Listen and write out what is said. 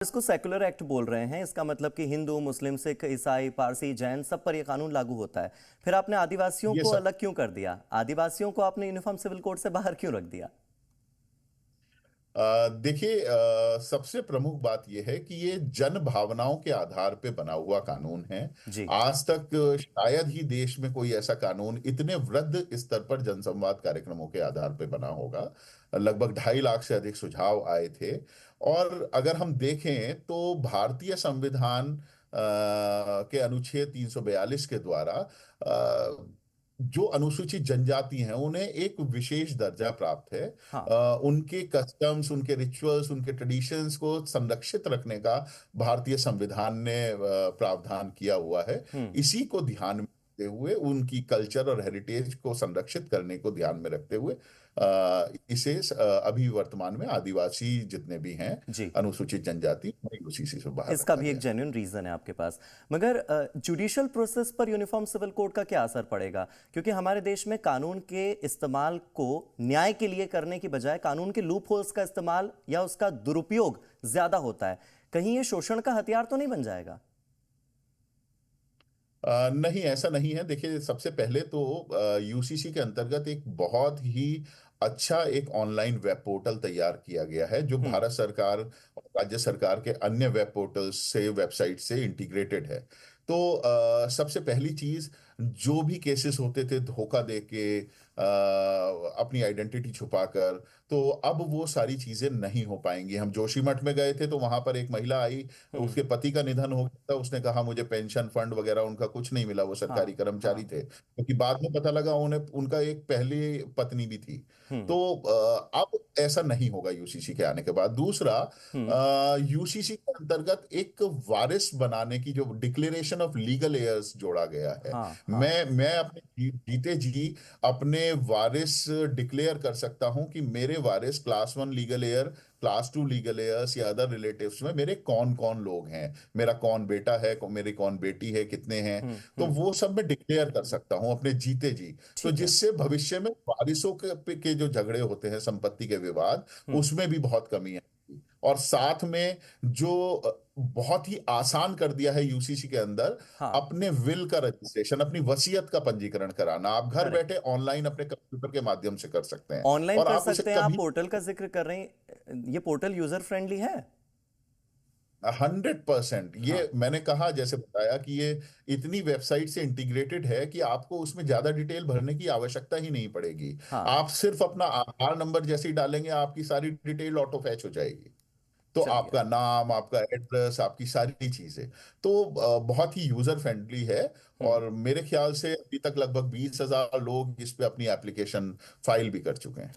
इसको secular act बोल रहे हैं। इसका मतलब कि हिंदू, मुस्लिम, सिख, ईसाई, पारसी, जैन सब पर यह कानून लागू होता है। फिर आपने आदिवासियों ये को सब अलग क्यों कर दिया? आदिवासियों को आपने यूनिफॉर्म सिविल कोड से बाहर क्यों रख दिया? देखिए, सबसे प्रमुख बात यह है कि ये जन भावनाओं के आधार पे बना हुआ कानून है। जी। आज तक शायद ही देश में कोई ऐसा कानून इतने वृहद स्तर पर जनसंवाद कार्यक्रमों के आधार पे बना होगा। लगभग 2.5 लाख से अधिक सुझाव आए थे। और अगर हम देखें तो भारतीय संविधान के अनुच्छेद 342 के द्वारा जो अनुसूचित जनजाति हैं उन्हें एक विशेष दर्जा प्राप्त है। हाँ। उनके कस्टम्स, उनके रिचुअल्स, उनके ट्रेडिशंस को संरक्षित रखने का भारतीय संविधान ने प्रावधान किया हुआ है। हम्म। इसी को ध्यान में रखते हुए, उनकी कल्चर और हेरिटेज को संरक्षित करने को ध्यान में रखते हुए इसे अभी वर्तमान में आदिवासी जितने भी हैं, जी। अनुसूचित जनजाति, उन्हें यूसीसी से बाहर इसका रखा भी एक गया है। जेन्युइन रीजन है आपके पास। मगर जुडिशियल प्रोसेस पर यूनिफॉर्म सिविल कोड का क्या असर पड़ेगा? क्योंकि हमारे देश में कानून के इस्तेमाल को न्याय के लिए करने की बजाय कानून के लूप होल्स का इस्तेमाल या उसका दुरुपयोग ज्यादा होता है। कहीं ये शोषण का हथियार तो नहीं बन जाएगा? नहीं, ऐसा नहीं है। देखिए, सबसे पहले तो यूसीसी के अंतर्गत एक बहुत ही अच्छा एक ऑनलाइन वेब पोर्टल तैयार किया गया है, जो हम्म। भारत सरकार और राज्य सरकार के अन्य वेब पोर्टल से, वेबसाइट से इंटीग्रेटेड है। तो सबसे पहली चीज, जो भी केसेस होते थे धोखा दे के, अपनी आइडेंटिटी छुपाकर, तो अब वो सारी चीजें नहीं हो पाएंगी। हम जोशीमठ में गए थे तो वहां पर एक महिला आई, हम्म। उसके पति का निधन हो गया था। उसने कहा मुझे पेंशन फंड वगैरह उनका कुछ नहीं मिला, वो सरकारी हाँ। कर्मचारी हाँ। थे, क्योंकि बाद में पता लगा उन्हें उनका एक पहली पत्नी भी थी। हम्म। तो अब ऐसा नहीं होगा यूसीसी के आने के बाद। दूसरा, हम्म। यूसीसी के अंतर्गत एक वारिस बनाने की जो डिक्लेरेशन ऑफ लीगल एयर्स जोड़ा गया है। हाँ। हाँ। मैं अपने जीते जी अपने वारिस डिक्लेयर कर सकता हूं कि मेरे वारिस class 1 legal heir, class 2 legal heirs या अदर रिलेटिव्स में मेरे कौन कौन लोग हैं, मेरा कौन बेटा है, मेरी कौन बेटी है, कितने हैं। हम्म। तो हम्म। वो सब मैं डिक्लेयर कर सकता हूं अपने जीते जी। तो ठीक है। जिससे भविष्य में वारिसों के जो झगड़े होते हैं, संपत्ति के विवाद, हम्म। उसमें भी बहुत कमी है। और साथ में जो बहुत ही आसान कर दिया है यूसीसी के अंदर, हाँ। अपने विल का रजिस्ट्रेशन, अपनी वसीयत का पंजीकरण कराना, आप घर करेक्ट। बैठे ऑनलाइन अपने कंप्यूटर के माध्यम से कर सकते हैं। ऑनलाइन और कर आप उसे सकते हैं। आप कभी पोर्टल का जिक्र कर रहे हैं, ये पोर्टल यूजर फ्रेंडली है? 100%, ये हाँ। मैंने कहा, जैसे बताया कि ये इतनी वेबसाइट से इंटीग्रेटेड है कि आपको उसमें ज्यादा डिटेल भरने की आवश्यकता ही नहीं पड़ेगी। हाँ। आप सिर्फ अपना आधार नंबर जैसे ही डालेंगे, आपकी सारी डिटेल ऑटो फैच हो जाएगी। तो चलिए। आपका नाम, आपका एड्रेस, आपकी सारी चीजें, तो बहुत ही यूजर फ्रेंडली है। हम्म। और मेरे ख्याल से अभी तक लगभग 20,000 लोग इस पे अपनी एप्लीकेशन फाइल भी कर चुके हैं।